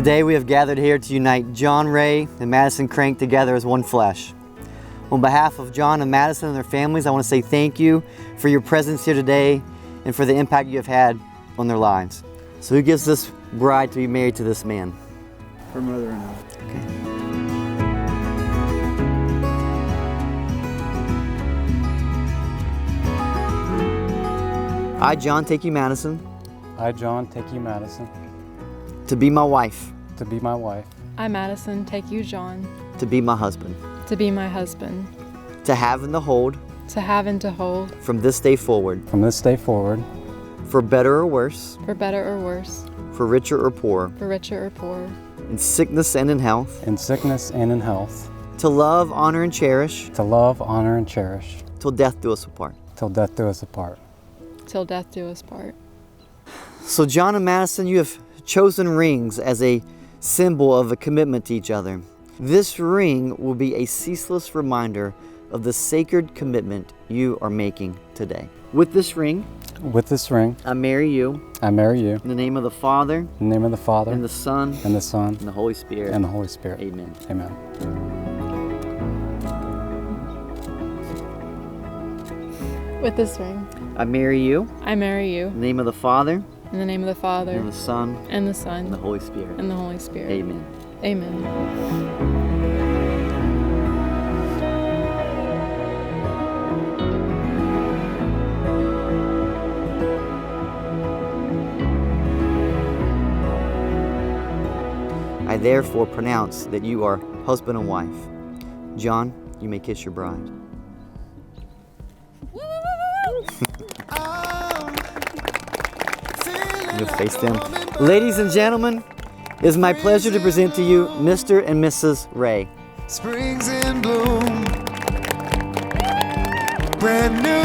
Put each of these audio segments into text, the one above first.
Today we have gathered here to unite John Ray and Madison Crank together as one flesh. On behalf of John and Madison and their families, I want to say thank you for your presence here today and for the impact you have had on their lives. So who gives this bride to be married to this man? Her mother-in-law. Okay. I, John, take you, Madison. I, John, take you, Madison. To be my wife. To be my wife. I, Madison, take you, John. To be my husband. To be my husband. To have and to hold. To have and to hold. From this day forward. From this day forward. For better or worse. For better or worse. For richer or poorer. For richer or poorer. In sickness and in health. In sickness and in health. To love, honor, and cherish. To love, honor, and cherish. Till death do us apart. Till death do us apart. Till death do us part. So John and Madison, you have chosen rings as a symbol of a commitment to each other. This ring will be a ceaseless reminder of the sacred commitment you are making today. With this ring, I marry you. I marry you. In the name of the Father. In the name of the Father. And the Son. And the Son. And the Holy Spirit. And the Holy Spirit. Amen. Amen. With this ring, I marry you. I marry you. In the name of the Father. In the name of the Father. And the Son. And the Son. And the Holy Spirit. And the Holy Spirit. Amen. Amen. I therefore pronounce that you are husband and wife. John, you may kiss your bride. You'll face them. Ladies and gentlemen, it is my pleasure to present to you Mr. and Mrs. Ray. Springs in bloom, brand new,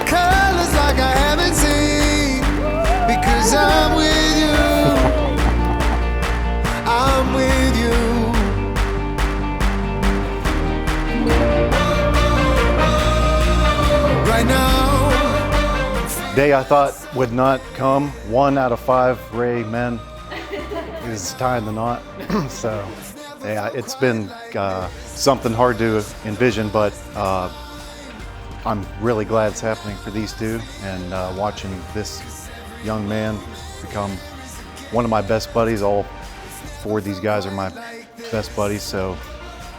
colors like I haven't seen, because I'm with you, I'm with you. Right now. Day I thought would not come. 1 out of 5 Ray men is tying the knot. So yeah, it's been something hard to envision, but I'm really glad it's happening for these two, and watching this young man become one of my best buddies. All 4 of these guys are my best buddies, so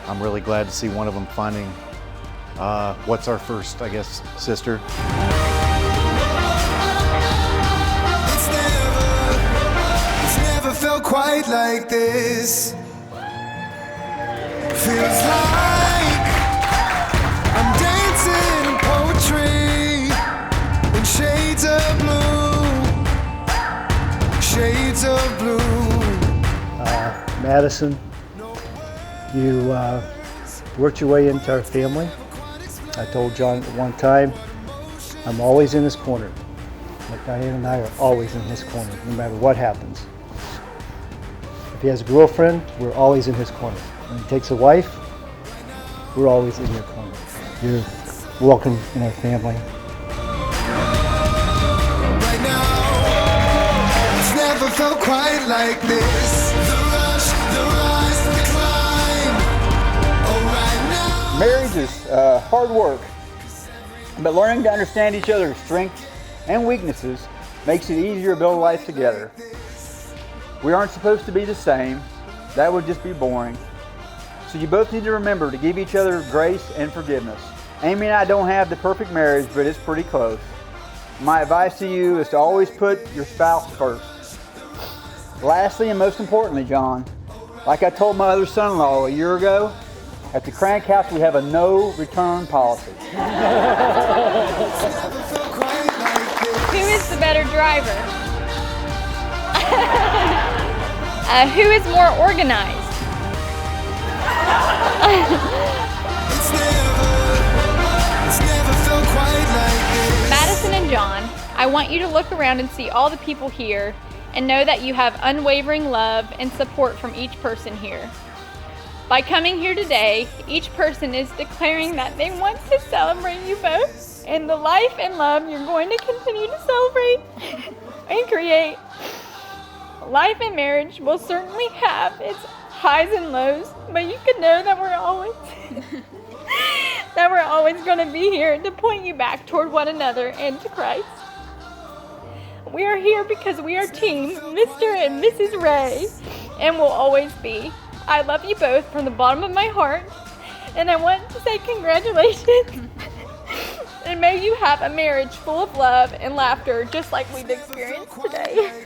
I'm really glad to see one of them finding what's our first, I guess, sister. Felt quite like this. Feels like I'm dancing in poetry in shades of blue, shades of blue. Madison, you worked your way into our family. I told John at one time, I'm always in his corner. Like Diane and I are always in his corner, no matter what happens. If he has a girlfriend, we're always in his corner. When he takes a wife, we're always in your corner. You're welcome in our family. Right now, it's never felt quite like this. The rush, the rise, the climb. Oh, right now. Marriage is hard work, but learning to understand each other's strengths and weaknesses makes it easier to build life together. We aren't supposed to be the same. That would just be boring. So you both need to remember to give each other grace and forgiveness. Amy and I don't have the perfect marriage, but it's pretty close. My advice to you is to always put your spouse first. Lastly, and most importantly, John, like I told my other son-in-law a year ago, at the Crank House we have a no return policy. Who is the better driver? Who is more organized? Madison and John, I want you to look around and see all the people here and know that you have unwavering love and support from each person here. By coming here today, each person is declaring that they want to celebrate you both and the life and love you're going to continue to celebrate and create. Life and marriage will certainly have its highs and lows, but you can know that we're always going to be here to point you back toward one another and to Christ. We are here because we are team Mr. and Mrs. Ray, and will always be. I love you both from the bottom of my heart, and I want to say congratulations. And may you have a marriage full of love and laughter just like we've experienced today.